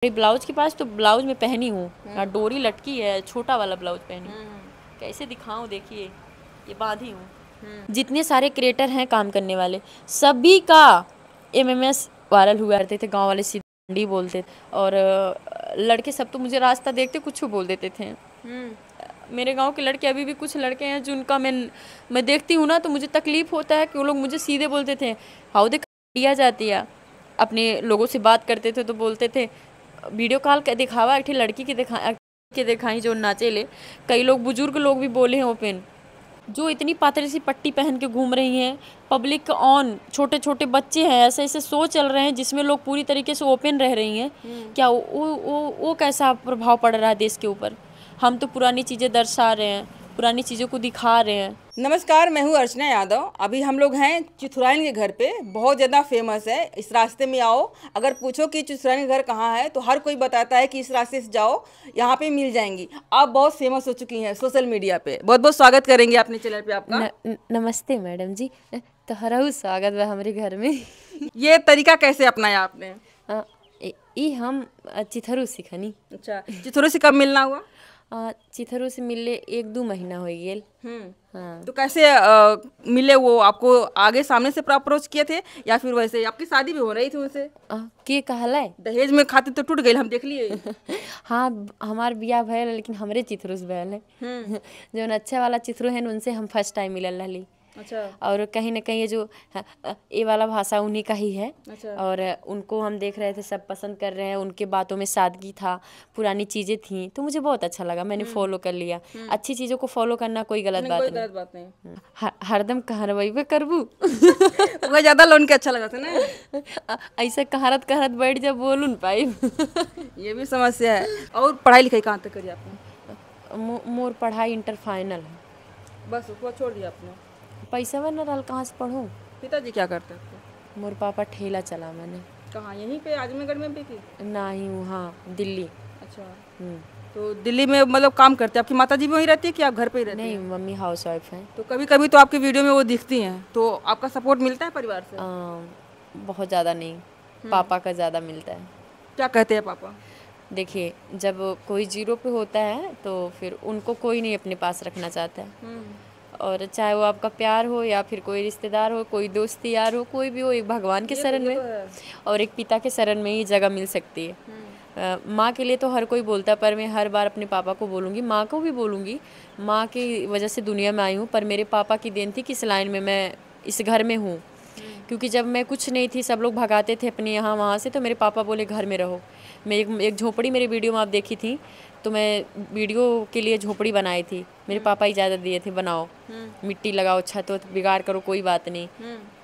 मेरे ब्लाउज के पास तो ब्लाउज में पहनी हूँ, डोरी लटकी है, छोटा वाला ब्लाउज पहनी हूँ। कैसे दिखाऊं, देखिए ये बांधी हूँ। जितने सारे क्रिएटर हैं काम करने वाले, सभी का एमएमएस वायरल हुआ करते थे। गांव वाले सीधी बोलते थे और लड़के सब तो मुझे रास्ता देखते कुछ बोल देते थे। मेरे गांव के लड़के, अभी भी कुछ लड़के हैं जिनका मैं देखती हूँ ना तो मुझे तकलीफ होता है कि वो लोग मुझे सीधे बोलते थे, हाउ दे दिया जाती है। अपने लोगों से बात करते थे तो बोलते थे वीडियो कॉल का दिखावा एक लड़की के दिखाई जो नाचे ले। कई लोग बुजुर्ग लोग भी बोले हैं ओपन, जो इतनी पातली सी पट्टी पहन के घूम रही हैं पब्लिक ऑन, छोटे छोटे बच्चे हैं, ऐसे ऐसे शो चल रहे हैं जिसमें लोग पूरी तरीके से ओपन रह रही हैं। क्या वो कैसा प्रभाव पड़ रहा है देश के ऊपर। हम तो पुरानी चीज़ें दर्शा रहे हैं, पुरानी चीज़ों को दिखा रहे हैं। नमस्कार, मैं हूँ अर्चना यादव। अभी हम लोग हैं चिथुराइन के घर पे, बहुत ज़्यादा फेमस है। इस रास्ते में आओ, अगर पूछो कि चिथुराइन का घर कहाँ है तो हर कोई बताता है कि इस रास्ते से जाओ, यहाँ पे मिल जाएंगी। आप बहुत फेमस हो चुकी हैं सोशल मीडिया पे। बहुत बहुत स्वागत करेंगे अपने चैनल पे आपका। नमस्ते मैडम जी, तो हराऊ स्वागत है हमारे घर में। ये तरीका कैसे अपनाया आपने? हम चिथरू सीखनी। अच्छा, चिथुरू से कब मिलना हुआ? चिथरू से मिले 1-2 महीना हो गए। हाँ। तो कैसे मिले? वो आपको आगे सामने से अप्रोच किए थे या फिर वैसे? आपकी शादी भी हो रही थी उनसे? के कहला है दहेज में खातिर तो टूट गई, हम देख लिए। हाँ, हमार बियाह भयल है लेकिन हमरे चिथरू से भयल है। जो अच्छा वाला चिथरू है उनसे हम फर्स्ट टाइम मिलल रही। अच्छा। और कहीं ना कहीं ये जो ये वाला भाषा उन्हीं का ही है। अच्छा। और उनको हम देख रहे थे, सब पसंद कर रहे हैं, उनके बातों में सादगी था, पुरानी चीज़ें थी, तो मुझे बहुत अच्छा लगा, मैंने फॉलो कर लिया। अच्छी चीज़ों को फॉलो करना कोई गलत बात नहीं। हरदम कहरवई पे करबू। वो ज़्यादा लोन के अच्छा लगा था ना। ऐसे कहरत कहरत बैठ जा बोलू न पाई। ये भी समस्या है। और पढ़ाई लिखाई कहाँ तक करी आपने? मोर पढ़ाई इंटर फाइनल है, बस उसको छोड़ दिया आपने? पैसा न रहा, कहाँ से पढ़ूँ। पिताजी क्या करते हैं? मोर पापा ठेला चला मैंने। कहाँ, यहीं पे आजमगढ़ में भी की? नहीं, वहाँ दिल्ली। अच्छा। तो दिल्ली में मतलब काम करते हैं? आपकी माताजी भी वहीं रहती है कि आप घर पे ही रहते हैं? नहीं, मम्मी हाउस वाइफ है। तो कभी कभी तो आपके वीडियो में वो दिखती हैं, तो आपका सपोर्ट मिलता है परिवार से? बहुत ज़्यादा नहीं, पापा का ज़्यादा मिलता है। क्या कहते हैं पापा? देखिए, जब कोई जीरो पे होता है तो फिर उनको कोई नहीं अपने पास रखना चाहता है। और चाहे वो आपका प्यार हो या फिर कोई रिश्तेदार हो, कोई दोस्त यार हो, कोई भी हो, एक भगवान के शरण में और एक पिता के शरण में ही जगह मिल सकती है। माँ के लिए तो हर कोई बोलता है, पर मैं हर बार अपने पापा को बोलूँगी, माँ को भी बोलूँगी। माँ की वजह से दुनिया में आई हूँ, पर मेरे पापा की देन थी कि इस लाइन में मैं इस घर में हूँ। क्योंकि जब मैं कुछ नहीं थी, सब लोग भगाते थे अपने यहाँ वहाँ से, तो मेरे पापा बोले घर में रहो। मैं एक झोपड़ी, मेरे वीडियो में आप देखी थी, तो मैं वीडियो के लिए झोपड़ी बनाई थी। मेरे पापा इजाज़त दिए थे, बनाओ, मिट्टी लगाओ, छत बिगाड़ करो, कोई बात नहीं।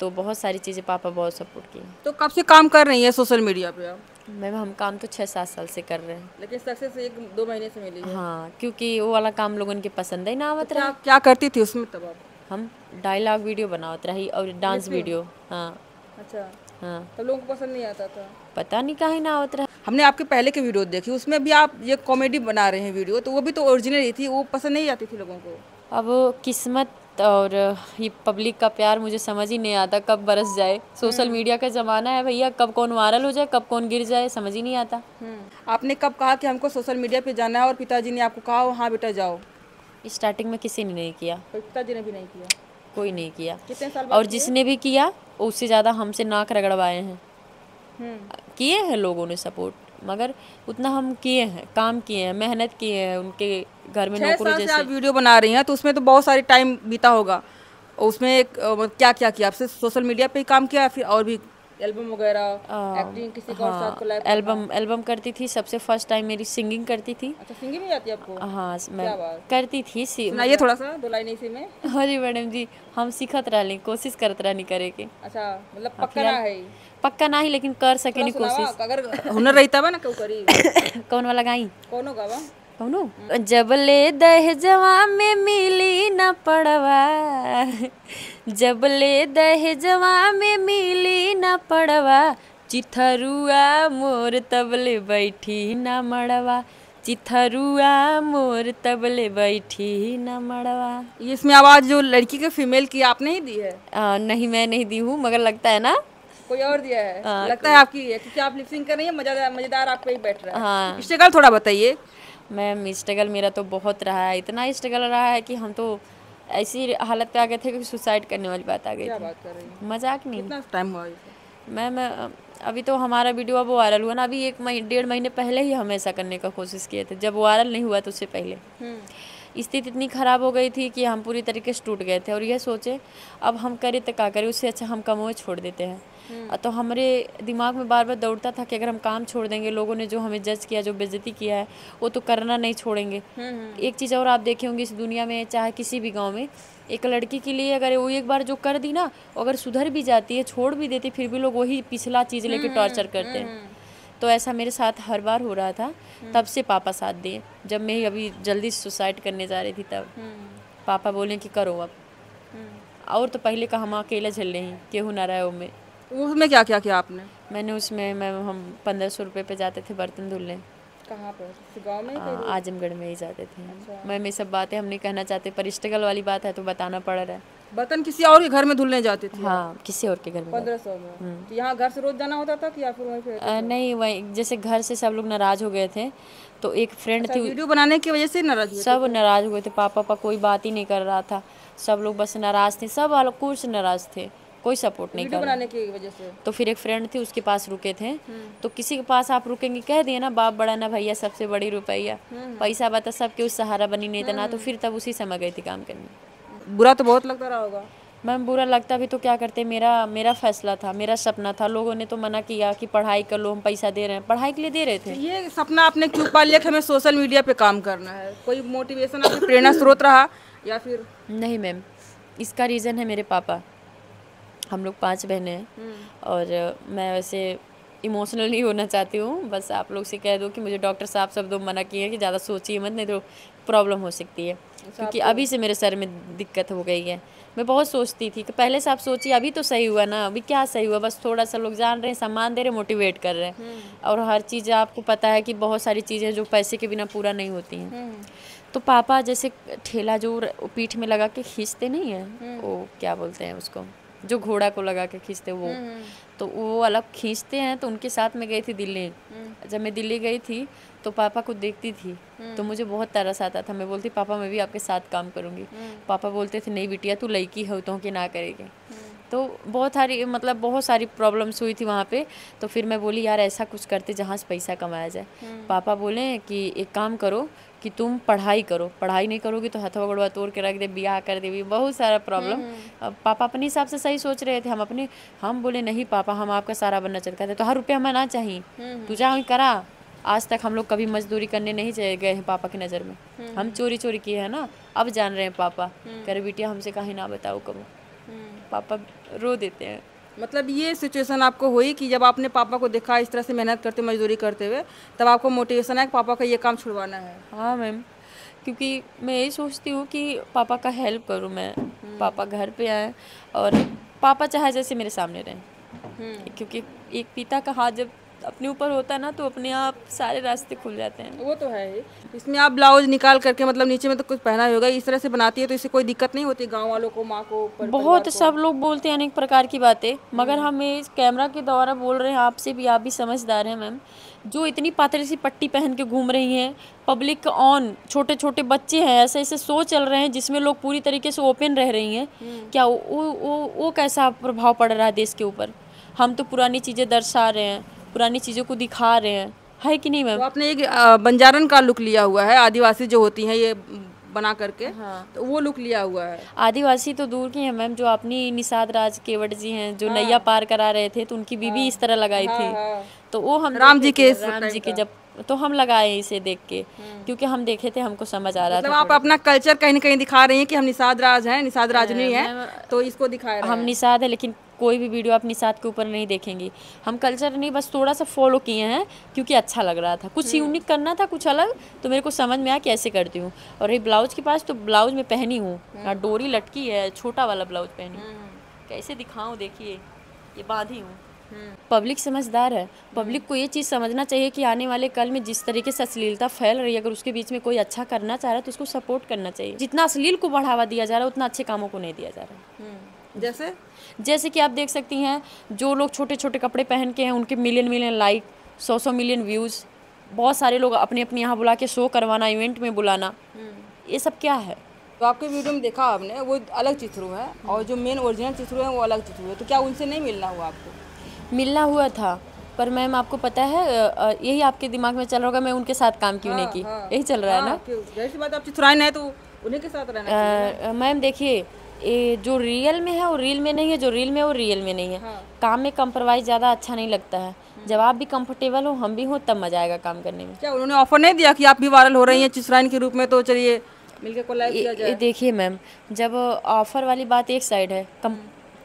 तो बहुत सारी चीज़ें पापा बहुत सपोर्ट किए। तो कब से काम कर रही है सोशल मीडिया पे आप? मैम, हम काम तो 6-7 साल से कर रहे हैं, लेकिन सक्सेस 1-2 महीने से मिली है। हाँ, क्योंकि वो वाला काम लोगों के पसंद है ना आवत रहा। क्या करती थी उसमें तब आप? हम डायलॉग वीडियो बनावत रही और डांस वीडियो। हाँ। अच्छा। हाँ, तब लोगों को पसंद नहीं आता था? पता नहीं काहे ना आवत रहा। हमने आपके पहले के वीडियो देखी, उसमें भी आप ये कॉमेडी बना रहे हैं वीडियो, तो वो भी तो ओरिजिनल ही थी, वो पसंद नहीं आती थी लोगों को। अब किस्मत और ये पब्लिक का प्यार मुझे समझ ही नहीं आता कब बरस जाए। सोशल मीडिया का ज़माना है भैया, कब कौन वायरल हो जाए, कब कौन गिर जाए, समझ ही नहीं आता। आपने कब कहा कि हमको सोशल मीडिया पे जाना है और पिताजी ने आपको कहा हाँ बेटा जाओ? स्टार्टिंग में किसी ने नहीं किया, पिताजी ने भी नहीं किया? कोई नहीं किया। कितने साल बाद और जिसने भी किया उससे ज़्यादा हमसे नाक रगड़वाए हैं। किए हैं लोगों ने सपोर्ट, मगर उतना हम किए हैं, काम किए हैं, मेहनत किए हैं, उनके घर में नौकरों जैसे। आप वीडियो बना रही हैं तो उसमें तो बहुत सारी टाइम बीता होगा। उसमें क्या क्या किया? आपसे सोशल मीडिया पे ही काम किया या फिर और भी एल्बम वगैरह, एक्टिंग, किसी का और साथ कोलैब? एल्बम करती थी। सबसे फर्स्ट टाइम मेरी सिंगिंग करती थी। अच्छा, सिंगिंग भी आती है आपको? हाँ, मैं करती थी। सुनाइए थोड़ा सा, 2 लाइन इसी में। हाँ जी मैडम जी, हम सीखत रहली, कोशिश करत रहनी करे के। अच्छा, मतलब पक्का ना है? पक्का नहीं, लेकिन कर सके नहीं कोशिश। अगर हुनर रहता बा ना क्यों करी। कौन वाला गाई? कौनो गावा? कौनो? जब ले दहेजवा में मिली न पड़वा, जब ले दहेजवा में मिली न पड़वा, चिथरुआ मोर तबले बैठी न मड़वा, चिथरुआ मोर तबले बैठी न मड़वा। इसमें आवाज़ जो लड़की के फीमेल की आपने ही दी है? नहीं, मैं नहीं दी हूँ, मगर लगता है ना। कोई और दिया है? हाँ, लगता है आपकी है क्योंकि आप लिपसिंग कर रही हैं, मजेदार मजेदार आप पे ही बैठ रहा है। हाँ स्ट्रगल थोड़ा बताइए। मैम, स्ट्रगल मेरा तो बहुत रहा है, इतना स्ट्रगल रहा है कि हम तो ऐसी हालत पे आ गए थे कि सुसाइड करने वाली बात आ गई क्या थी। बात कर रही हैं? मजाक नहीं। कितना टाइम हुआ इसे? मैम अभी तो हमारा वीडियो अब वायरल हुआ ना, अभी 1 महीने 1.5 महीने पहले ही हम ऐसा करने का कोशिश किए थे, जब वायरल नहीं हुआ तो उससे पहले। स्थिति इतनी ख़राब हो गई थी कि हम पूरी तरीके से टूट गए थे और यह सोचे अब हम करें तो क्या करें, उससे अच्छा हम कमाए छोड़ देते हैं। तो हमारे दिमाग में बार बार दौड़ता था कि अगर हम काम छोड़ देंगे, लोगों ने जो हमें जज किया, जो बेइज्जती किया है, वो तो करना नहीं छोड़ेंगे। एक चीज़ और आप देखे होंगे इस दुनिया में, चाहे किसी भी गांव में, एक लड़की के लिए अगर वो एक बार जो कर दी ना, अगर सुधर भी जाती है, छोड़ भी देती, फिर भी लोग वही पिछला चीज़ लेके टॉर्चर करते हैं। तो ऐसा मेरे साथ हर बार हो रहा था। तब से पापा साथ दिए। जब मैं अभी जल्दी सुसाइड करने जा रही थी तब पापा बोले कि करो अब। और तो पहले का हम अकेले झेल रहे हैं, केहू ना रहे में। उसमें क्या क्या किया आपने? मैंने उसमें हम 1500 रुपये पे जाते थे बर्तन धुलने। कहाँ पर? गाँव में? आजमगढ़ में ही जाते थे। मैं ये सब बातें हम नहीं कहना चाहते, पर स्ट्रगल वाली बात है तो बताना पड़ रहा है। बर्तन किसी और के घर में धुलने जाते थे? हाँ, किसी और के घर में। 1500 में? तो यहाँ घर से रोज जाना होता था कि या फिर वहीं पे? नहीं, वही जैसे घर से सब लोग नाराज़ हो गए थे, तो एक फ्रेंड थी। वीडियो बनाने की वजह से नाराज हुए? सब नाराज़ हुए थे। पापा कोई बात ही नहीं कर रहा था, सब लोग बस नाराज़ थे, सब वालों कुछ नाराज़ थे, कोई सपोर्ट नहीं कर रहा। बनाने की वजह से तो फिर एक फ्रेंड थी, उसके पास रुके थे। तो किसी के पास आप रुकेंगे, कह दिए ना, बाप बड़ा ना भैया, सबसे बड़ी रुपया, पैसा बता सबके उस सहारा बनी नहीं था ना। तो फिर तब उसी समय गई थी काम करने। बुरा तो बहुत लगता रहा होगा? मैम बुरा लगता भी तो क्या करते, मेरा फैसला था, मेरा सपना था। लोगों ने तो मना किया कि पढ़ाई कर लो, हम पैसा दे रहे हैं, पढ़ाई के लिए दे रहे थे। ये सपना आपने क्यों पा लिया कि हमें सोशल मीडिया पे काम करना है? कोई मोटिवेशन आपकी प्रेरणा स्रोत रहा या फिर? नहीं मैम, इसका रीज़न है मेरे पापा। हम लोग 5 बहनें हैं और मैं वैसे इमोशनल नहीं होना चाहती हूँ, बस आप लोग से कह दो कि मुझे डॉक्टर साहब सब दो मना किए हैं कि ज़्यादा सोचिए मत, नहीं तो प्रॉब्लम हो सकती है। क्योंकि अभी से मेरे सर में दिक्कत हो गई है। मैं बहुत सोचती थी कि पहले से आप सोचिए, अभी तो सही हुआ ना, अभी क्या सही हुआ, बस थोड़ा सा लोग जान रहे हैं, सम्मान दे रहे हैं, मोटिवेट कर रहे हैं। और हर चीज़ आपको पता है कि बहुत सारी चीज़ें जो पैसे के बिना पूरा नहीं होती हैं। तो पापा जैसे ठेला जो पीठ में लगा के खींचते नहीं है, वो क्या बोलते हैं उसको, जो घोड़ा को लगा के खींचते वो, तो वो अलग खींचते हैं। तो उनके साथ में गई थी दिल्ली। जब मैं दिल्ली गई थी तो पापा को देखती थी तो मुझे बहुत तरस आता था। मैं बोलती पापा मैं भी आपके साथ काम करूँगी। पापा बोलते थे नहीं बिटिया तू लड़की हो तो कि ना करेगी। तो बहुत सारी प्रॉब्लम्स हुई थी वहाँ पे। तो फिर मैं बोली यार ऐसा कुछ करते जहाँ से पैसा कमाया जाए। पापा बोले कि एक काम करो कि तुम पढ़ाई करो, पढ़ाई नहीं करोगी तो हथवा गोड़वा तोड़ के रख दे, ब्याह कर देगी, बहुत सारा प्रॉब्लम। पापा अपने हिसाब से सही सोच रहे थे, हम बोले नहीं पापा हम आपका सारा बनना चाहते थे, तो 1 रुपया हमें ना चाहिए, तू जा करा। आज तक हम लोग कभी मजदूरी करने नहीं गए हैं पापा की नज़र में। हम चोरी चोरी किए हैं ना, अब जान रहे हैं पापा। करे बिटिया हमसे कहीं ना बताओ करो। पापा रो देते हैं। मतलब ये सिचुएशन आपको हुई कि जब आपने पापा को देखा इस तरह से मेहनत करते, मजदूरी करते हुए, तब आपको मोटिवेशन है कि पापा का ये काम छुड़वाना है? हाँ मैम, क्योंकि मैं यही सोचती हूँ कि पापा का हेल्प करूँ मैं। पापा घर पे आए और पापा चाहे जैसे मेरे सामने रहें, क्योंकि एक पिता का हाथ जब अपने ऊपर होता है ना तो अपने आप सारे रास्ते खुल जाते हैं। वो तो है ही। इसमें आप ब्लाउज निकाल करके मतलब नीचे में तो कुछ पहना ही होगा, इस तरह से बनाती है तो इससे कोई दिक्कत नहीं होती गांव वालों को, माँ को, बहुत सब लोग बोलते हैं अनेक प्रकार की बातें, मगर हम इस कैमरा के द्वारा बोल रहे हैं आपसे भी, आप भी समझदार हैं मैम। जो इतनी पातली सी पट्टी पहन के घूम रही हैं, पब्लिक ऑन, छोटे छोटे बच्चे हैं, ऐसे ऐसे शो चल रहे हैं जिसमें लोग पूरी तरीके से ओपन रह रही हैं, क्या वो कैसा प्रभाव पड़ रहा है देश के ऊपर? हम तो पुरानी चीज़ें दर्शा रहे हैं, पुरानी चीज़ों को दिखा रहे हैं, है कि नहीं मैम? तो आपने एक बंजारन का लुक लिया हुआ है, आदिवासी जो होती हैं ये बना करके। हाँ। तो वो लुक लिया हुआ है। आदिवासी तो दूर की है मैम, जो अपनी निषाद राज केवट जी हैं जो नैया पार करा रहे थे, तो उनकी बीवी इस तरह लगाई थी। तो वो हम राम जी के जब तो हम लगाए इसे देख के, क्योंकि हम देखे थे, हमको समझ आ रहा था। आप अपना कल्चर कहीं ना कहीं दिखा रही हैं कि हम निषाद राज हैं, निषाद राजनी हैं, तो इसको दिखाया हम निषाद है, लेकिन कोई भी वीडियो आप निषाद के ऊपर नहीं देखेंगी। हम कल्चर नहीं, बस थोड़ा सा फॉलो किए हैं क्योंकि अच्छा लग रहा था, कुछ यूनिक करना था, कुछ अलग, तो मेरे को समझ में आया कि ऐसे करती हूँ। और ये ब्लाउज के पास तो ब्लाउज में पहनी हूँ, डोरी लटकी है, छोटा वाला ब्लाउज पहनी, कैसे दिखाऊँ, देखिए ये बांधी हूँ। पब्लिक समझदार है, पब्लिक को ये चीज़ समझना चाहिए कि आने वाले कल में जिस तरीके से अश्लीलता फैल रही है, अगर उसके बीच में कोई अच्छा करना चाह रहा है तो उसको सपोर्ट करना चाहिए। जितना अश्लील को बढ़ावा दिया जा रहा है उतना अच्छे कामों को नहीं दिया जा रहा है। जैसे कि आप देख सकती हैं, जो लोग छोटे छोटे कपड़े पहन के हैं उनके million million like, 100 million views, बहुत सारे लोग अपने अपने यहाँ बुला के शो करवाना, इवेंट में बुलाना, ये सब क्या है? तो आपके वीडियो में देखा आपने, वो अलग चित्रू है और जो मेन ओरिजिनल चित्रू है वो अलग चित्रू है, तो क्या उनसे नहीं मिलना हुआ आपको? मिलना हुआ था, पर मैम आपको पता है यही आपके दिमाग में चल रहा होगा मैं उनके साथ काम क्यों नहीं की, यही चल रहा है ना? जैसी बात, आप चित्रुराइन है तो उन्हीं के साथ रहना चाहिए। मैम देखिए, ये जो रियल में है वो रील में नहीं है, जो रील में है वो रियल में नहीं है। काम में कंप्रोमाइज़ ज़्यादा अच्छा नहीं लगता है। जब आप भी कंफर्टेबल हो, हम भी हो, तब मजा आएगा काम करने में। क्या उन्होंने ऑफर नहीं दिया कि आप भी वायरल हो रही हैं चित्रुराइन के रूप में, तो चलिए मिलकर कोलैब किया जाए? देखिए मैम, जब ऑफर वाली बात एक साइड है,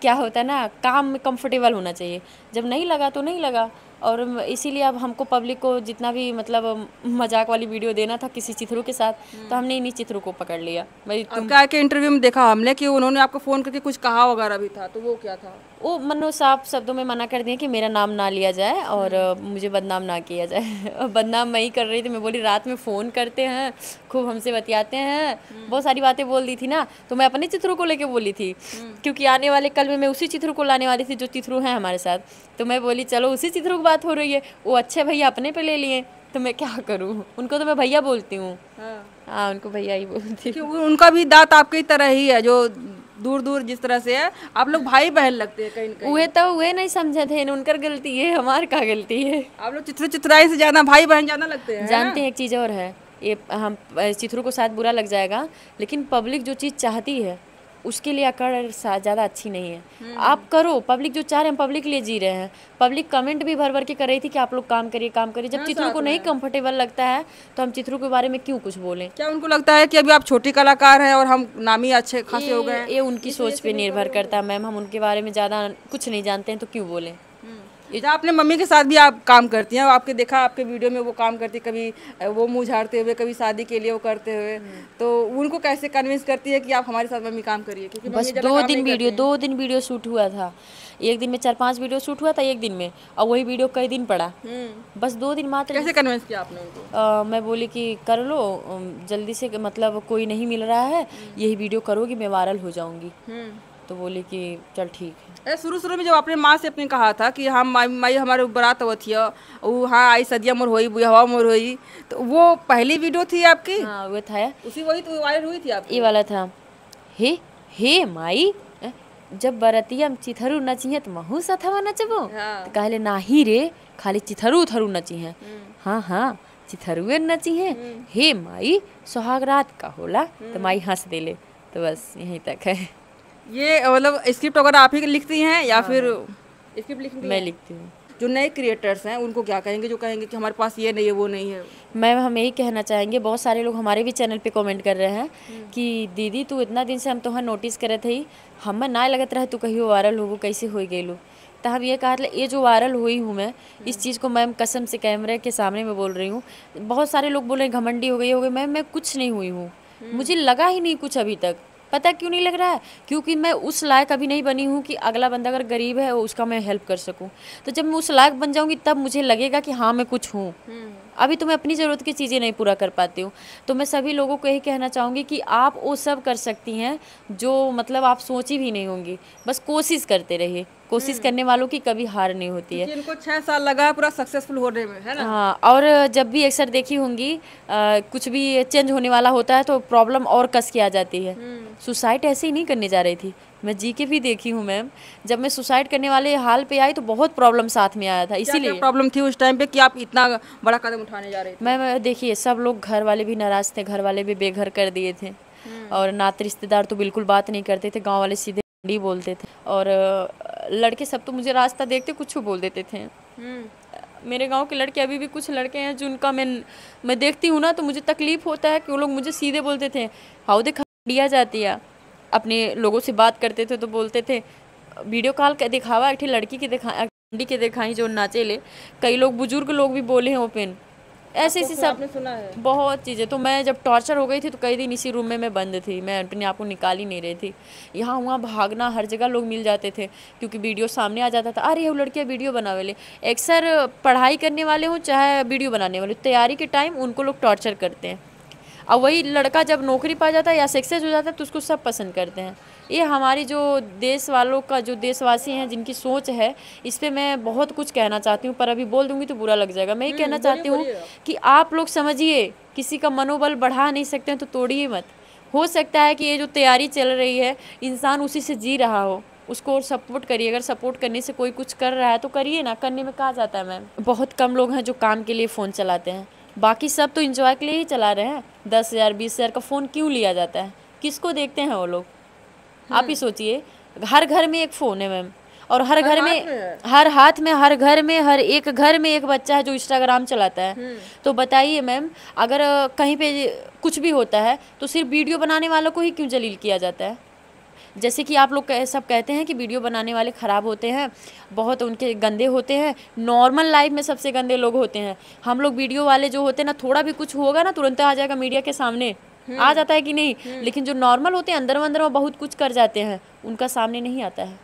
क्या होता है ना, काम में कंफर्टेबल होना चाहिए। जब नहीं लगा तो नहीं लगा, और इसीलिए अब हमको पब्लिक को जितना भी मतलब मजाक वाली वीडियो देना था किसी चित्रू के साथ, तो हमने इन्हीं चित्रू को पकड़ लिया। भाई क्या के इंटरव्यू में देखा हमने कि उन्होंने आपको फ़ोन करके कुछ कहा वगैरह भी था, तो वो क्या था? वो मनो साफ शब्दों में मना कर दिए कि मेरा नाम ना लिया जाए और मुझे बदनाम ना किया जाए। बदनाम मैं ही कर रही थी। मैं बोली रात में फ़ोन करते हैं, खूब हमसे बतियाते हैं, बहुत सारी बातें बोल दी थी ना, तो मैं अपने चित्रों को लेके बोली थी, क्योंकि आने वाले कल में मैं उसी चित्रों को लाने वाली थी जो चित्रू हैं हमारे साथ। तो मैं बोली चलो उसी चित्रों की बात हो रही है, वो अच्छे भैया अपने पे ले लिए, तो मैं क्या करूँ, उनको तो मैं भैया बोलती हूँ। हाँ, उनको भैया ही बोलती हूँ। उनका भी दांत आपकी तरह ही है, जो दूर दूर जिस तरह से है, आप लोग भाई बहन लगते हैं कहीं न कहीं। वे तो वे नहीं समझे थे, उनकर गलती है, हमार का गलती है। आप लोग चित्रुराई से ज़्यादा भाई बहन ज़्यादा लगते हैं। जानते हैं एक चीज़ और है, ये हम चित्रों को शायद बुरा लग जाएगा, लेकिन पब्लिक जो चीज़ चाहती है उसके लिए अकड़ ज़्यादा अच्छी नहीं है। आप करो, पब्लिक जो चाह रहे हैं, हम पब्लिक के लिए जी रहे हैं। पब्लिक कमेंट भी भर भर के कर रही थी कि आप लोग काम करिए काम करिए। जब चित्रों को नहीं कंफर्टेबल लगता है तो हम चित्रों के बारे में क्यों कुछ बोलें? क्या उनको लगता है कि अभी आप छोटी कलाकार हैं और हम नामी अच्छे खासे हो गए? ये उनकी सोच पे निर्भर करता है मैम, हम उनके बारे में ज़्यादा कुछ नहीं जानते हैं तो क्यों बोलें। ये आपने मम्मी के साथ भी आप काम करती हैं, आपके देखा आपके वीडियो में वो काम करती, कभी वो मुँह झाड़ते हुए, कभी शादी के लिए वो करते हुए, तो उनको कैसे कन्विंस करती है कि आप हमारे साथ मम्मी काम करिए? क्योंकि बस 2 दिन वीडियो शूट हुआ था, एक दिन में 4-5 वीडियो शूट हुआ था एक दिन में, और वही वीडियो कई दिन पड़ा। बस 2 दिन मात्र। कैसे कन्विंस किया आपने उनको? मैं बोली कि कर लो जल्दी से, मतलब कोई नहीं मिल रहा है, यही वीडियो करोगी मैं वायरल हो जाऊंगी। तो बोली कि चल ठीक है। शुरू में जब आपने माँ से अपने कहा था कि हम माई हमारे बरात हुआ थी, वो हाँ आई सदिया मोर हुई, बुढ़ावा मोर हुई, तो वो पहली वीडियो थी आपकी? हाँ वो था, उसी वही तो वायरल हुई थी आपकी? ये वाला था, हे माई जब बरतिया चिथरू नचिए तो महू सथवा नचबो। तो कहले नाही रे, खाली चिथरू उथरू नची है। हाँ चिथरुए नची है। हे माई सुहाग रात का होला, तो माई हंस देले। तो बस यहीं तक है। ये मतलब स्क्रिप्ट वगैरह आप ही लिखती हैं या फिर स्क्रिप्ट लिखती हैं? मैं लिखती हूँ। जो नए क्रिएटर्स हैं उनको क्या कहेंगे, जो कहेंगे कि हमारे पास ये नहीं है वो नहीं है? मैम हम यही कहना चाहेंगे, बहुत सारे लोग हमारे भी चैनल पे कमेंट कर रहे हैं कि दीदी तू इतना दिन से हम तो नोटिस करे थे, हमें ना लगत रहे तू कहीं वायरल हो, कैसे हो गई? तो हम ये कहा ये जो वायरल हुई हूँ मैं, इस चीज़ को मैम कसम से कैमरे के सामने में बोल रही हूँ। बहुत सारे लोग बोल रहे हैं घमंडी हो गई मैम, मैं कुछ नहीं हुई हूँ, मुझे लगा ही नहीं कुछ अभी तक। पता क्यों नहीं लग रहा है? क्योंकि मैं उस लायक अभी नहीं बनी हूँ कि अगला बंदा अगर गरीब है उसका मैं हेल्प कर सकूँ। तो जब मैं उस लायक बन जाऊँगी तब मुझे लगेगा कि हाँ मैं कुछ हूँ। अभी तो मैं अपनी ज़रूरत की चीज़ें नहीं पूरा कर पाती हूँ। तो मैं सभी लोगों को यही कहना चाहूँगी कि आप वो सब कर सकती हैं जो मतलब आप सोची भी नहीं होंगी, बस कोशिश करते रहिए। कोशिश करने वालों की कभी हार नहीं होती है। इनको 6 साल लगा है पूरा सक्सेसफुल होने में, है ना? हाँ, और जब भी अक्सर देखी होंगी कुछ भी चेंज होने वाला होता है तो प्रॉब्लम और कस के आ जाती है। सुसाइड ऐसे ही नहीं करने जा रही थी, मैं जी के भी देखी हूँ मैम। जब मैं सुसाइड करने वाले हाल पे आई तो बहुत प्रॉब्लम साथ में आया था। इसीलिए प्रॉब्लम थी उस टाइम पे कि आप इतना बड़ा कदम उठाने जा रहे थे? मैम देखिए, सब लोग घर वाले भी नाराज थे, घर वाले भी बेघर कर दिए थे, और नाते रिश्तेदार तो बिल्कुल बात नहीं करते थे, गाँव वाले सीधे बोलते थे, और लड़के सब तो मुझे रास्ता देखते कुछ बोल देते थे। मेरे गांव के लड़के, अभी भी कुछ लड़के हैं जिनका मैं देखती हूँ ना तो मुझे तकलीफ होता है कि वो लोग मुझे सीधे बोलते थे, हाउ देखा दिया जाती है। अपने लोगों से बात करते थे तो बोलते थे वीडियो कॉल के दिखावा एक लड़की के दिखाई जो नाचे ले। कई लोग बुजुर्ग लोग भी बोले हैं ओपन, ऐसे सब आपने सुना है बहुत चीज़ें। तो मैं जब टॉर्चर हो गई थी तो कई दिन इसी रूम में मैं बंद थी, मैं अपने आप को निकाल ही नहीं रही थी। यहाँ वहाँ भागना, हर जगह लोग मिल जाते थे क्योंकि वीडियो सामने आ जाता था, अरे वो लड़कियाँ वीडियो बनावे ले। अक्सर पढ़ाई करने वाले हों चाहे वीडियो बनाने वाले, तैयारी के टाइम उनको लोग टॉर्चर करते हैं। और वही लड़का जब नौकरी पा जाता है या सक्सेस हो जाता है तो उसको सब पसंद करते हैं। ये हमारी जो देश वालों का, जो देशवासी हैं जिनकी सोच है, इस पे मैं बहुत कुछ कहना चाहती हूँ, पर अभी बोल दूंगी तो बुरा लग जाएगा। मैं ये कहना चाहती हूँ कि आप लोग समझिए, किसी का मनोबल बढ़ा नहीं सकते हैं तो तोड़िए मत। हो सकता है कि ये जो तैयारी चल रही है इंसान उसी से जी रहा हो, उसको और सपोर्ट करिए। अगर सपोर्ट करने से कोई कुछ कर रहा है तो करिए ना, करने में कहा जाता है मैम। बहुत कम लोग हैं जो काम के लिए फ़ोन चलाते हैं, बाकी सब तो इंजॉय के लिए ही चला रहे हैं। 10,000 20,000 का फ़ोन क्यों लिया जाता है, किसको देखते हैं वो लोग? आप ही सोचिए, हर घर में एक फ़ोन है मैम, और हर घर में, हर हाथ में, हर घर में, हर एक घर में एक बच्चा है जो इंस्टाग्राम चलाता है। तो बताइए मैम, अगर कहीं पे कुछ भी होता है तो सिर्फ वीडियो बनाने वालों को ही क्यों जलील किया जाता है? जैसे कि आप लोग सब कहते हैं कि वीडियो बनाने वाले ख़राब होते हैं, बहुत उनके गंदे होते हैं। नॉर्मल लाइफ में सबसे गंदे लोग होते हैं हम लोग। वीडियो वाले जो होते हैं ना, थोड़ा भी कुछ होगा ना तुरंत आ जाएगा मीडिया के सामने, आ जाता है कि नहीं? लेकिन जो नॉर्मल होते हैं अंदर अंदर वो बहुत कुछ कर जाते हैं, उनका सामने नहीं आता है।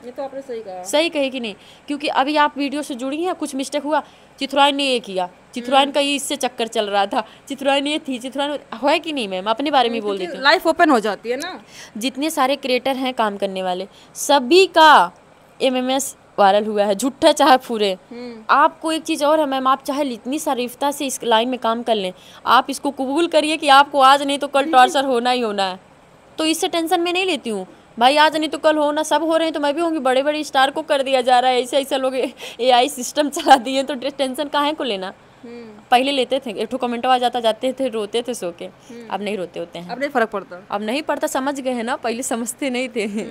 ये तो आपने सही कहा। सही कही कि नहीं? क्योंकि अभी आप वीडियो से जुड़ी हैं, कुछ मिस्टेक हुआ, चिथुराइन ने ये किया, चिथुराइन का ये इससे चक्कर चल रहा था, चिथुराइन ये थी, चिथुराइन है कि नहीं मैम? अपने बारे में बोल देती हूँ। लाइफ ओपन हो जाती है ना। जितने सारे क्रिएटर हैं काम करने वाले, सभी का MMS वायरल हुआ है, झूठा चाहे पूरे। आपको एक चीज़ और है मैम, आप चाहे इतनी शरीफता से इस लाइन में काम कर लें, आप इसको कबूल करिए कि आपको आज नहीं तो कल टॉर्चर होना ही होना है। तो इससे टेंशन मैं नहीं लेती हूँ भाई, आज नहीं तो कल होना, सब हो रहे हैं तो मैं भी होंगी। बड़े बड़े स्टार को कर दिया जा रहा है, ऐसे ऐसे लोग AI सिस्टम चला दिए, तो टेंशन काहे को लेना? पहले लेते थे, एक ठो कमेंट आ जाता, जाते थे, रोते थे सो के। अब नहीं रोते होते हैं, अब नहीं फर्क पड़ता। अब नहीं पड़ता, समझ गए हैं ना, पहले समझते नहीं थे।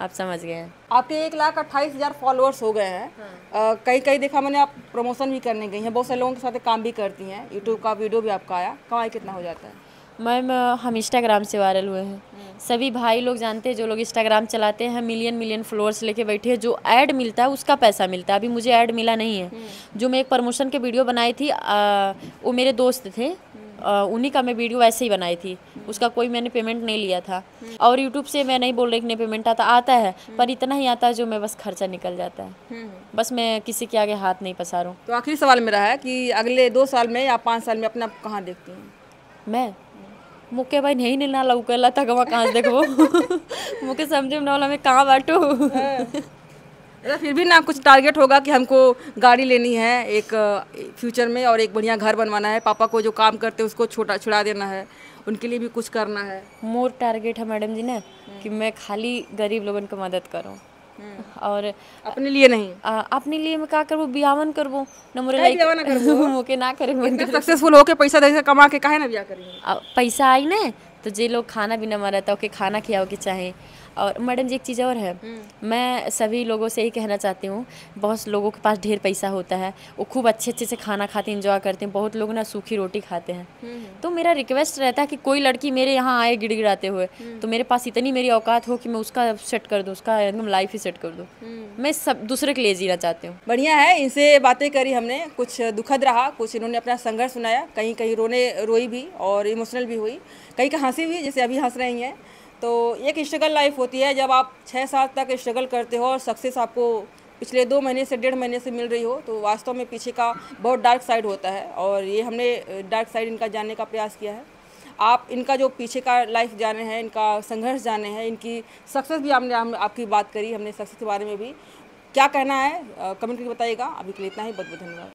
आप समझ गए हैं। आपके 1,28,000 फॉलोअर्स हो गए हैं। कई कई देखा मैंने, आप प्रमोशन भी करने गई हैं, बहुत सारे लोगों के साथ काम भी करती हैं, यूट्यूब का वीडियो भी आपका आया, कमाई कितना हो जाता है? मैम हम इंस्टाग्राम से वायरल हुए हैं। सभी भाई लोग जानते हैं, जो लोग इंस्टाग्राम चलाते हैं, मिलियन मिलियन फॉलोअर्स लेके बैठे हैं, जो ऐड मिलता है उसका पैसा मिलता है। अभी मुझे ऐड मिला नहीं है। जो मैं एक प्रमोशन के वीडियो बनाई थी, वो मेरे दोस्त थे, उन्हीं का मैं वीडियो ऐसे ही बनाई थी, उसका कोई मैंने पेमेंट नहीं लिया था। और यूट्यूब से मैं नहीं बोल रही कि नहीं पेमेंट आता है, पर इतना ही आता है जो मैं बस खर्चा निकल जाता है। बस मैं किसी के आगे हाथ नहीं पसारूँ। तो आखिरी सवाल मेरा है कि अगले 2 साल में या 5 साल में अपना कहाँ देखती हैं? मैं मुके भाई नहीं ना लौकला तक वहाँ कहाँ से देखबो। मुके समझे ना वाला मैं कहाँ बाटू। फिर भी ना कुछ टारगेट होगा कि हमको गाड़ी लेनी है एक फ्यूचर में, और एक बढ़िया घर बनवाना है, पापा को जो काम करते हैं उसको छुड़ा देना है, उनके लिए भी कुछ करना है। मोर टारगेट है मैडम जी ना कि मैं खाली गरीब लोगन की मदद करूँ, और अपने लिए नहीं। अपने लिए मैं का करबो, बियावन करबो न मोरे लाइक मुके ना करे। सक्सेसफुल होके पैसा दे कमा के काहे ना ब्याह करेंगे? पैसा आई ना तो जे लोग खाना भी न मरता ओके खाना खिलाओ के चाहे। और मैडम जी एक चीज़ और है, मैं सभी लोगों से ही कहना चाहती हूँ, बहुत लोगों के पास ढेर पैसा होता है, वो खूब अच्छे अच्छे से खाना खाते हैं, इंजॉय करते हैं, बहुत लोग ना सूखी रोटी खाते हैं। तो मेरा रिक्वेस्ट रहता है कि कोई लड़की मेरे यहाँ आए गिड़गिड़ाते हुए, तो मेरे पास इतनी मेरी औकात हो कि मैं उसका सेट कर दूँ, उसका एकदम लाइफ ही सेट कर दूँ। मैं सब दूसरे के लिए जीना चाहती हूँ। बढ़िया है, इनसे बातें करी हमने, कुछ दुखद रहा, कुछ इन्होंने अपना संघर्ष सुनाया, कहीं कहीं रोई भी और इमोशनल भी हुई, कहीं का हंसी भी, जैसे अभी हंस रही हैं। तो एक स्ट्रगल लाइफ होती है, जब आप 6 साल तक स्ट्रगल करते हो और सक्सेस आपको पिछले 2 महीने से 1.5 महीने से मिल रही हो, तो वास्तव में पीछे का बहुत डार्क साइड होता है, और ये हमने डार्क साइड इनका जानने का प्रयास किया है। आप इनका जो पीछे का लाइफ जाने हैं, इनका संघर्ष जाने हैं, इनकी सक्सेस भी हम आपकी बात करी, हमने सक्सेस के बारे में भी। क्या कहना है कमेंट करके बताइएगा। अभी के लिए इतना ही, बहुत बहुत धन्यवाद।